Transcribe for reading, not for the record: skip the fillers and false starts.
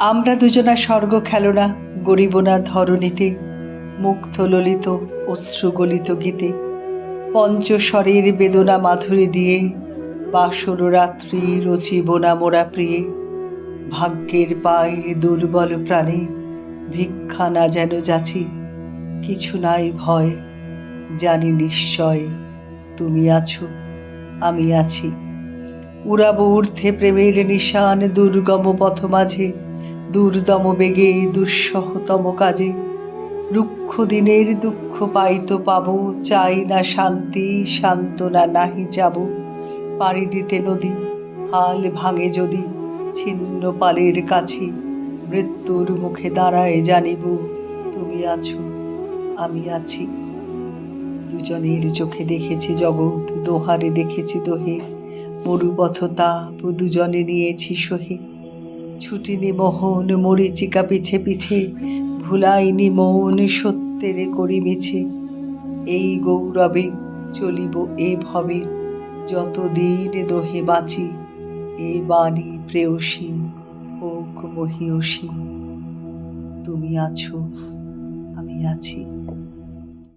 আমরা দুজনা স্বর্গ খেলনা গড়িব না ধরণীতে, মুগ্ধ ললিত অশ্রুগলিত গীতে, পঞ্চস্বরের বেদনা মাধুরী দিয়ে বাসর রাত্রি রচিব না মোরা প্রিয়ে। ভাগ্যের পায়ে দুর্বল প্রাণে ভিক্ষা না যেন যাচি, কিছু নাই ভয়, জানি নিশ্চয় তুমি আছো, আমি আছি। উড়াবো ঊর্ধ্বে প্রেমের নিশান দুর্গম পথ মাঝে, দুর্দম বেগে দুঃসহতম কাজে। রুক্ষ দিনের দুঃখ পাইতো পাবো, চাই না শান্তি সান্ত্বনা নাহি যাব। পাড়ি দিতে নদী হাল ভাঙে যদি, ছিন্ন পালের কাছে মৃত্যুর মুখে দাঁড়ায় জানিব তুমি আছো, আমি আছি। দুজনের চোখে দেখেছি জগৎ, দোহারে দেখেছি দোহে, মরুপথ তাপ দুজনে নিয়েছি সহে। ছুটিনি মোহন মরীচিকা পিছে পিছে, ভুলাইনি মন সত্যের করি মিছে। এই গৌরবে চলিব এ ভবে, যতদিন দোহে বাঁচি। এ বাণী প্রেয়সী হোক মহিয়সী, তুমি আছো, আমি আছি।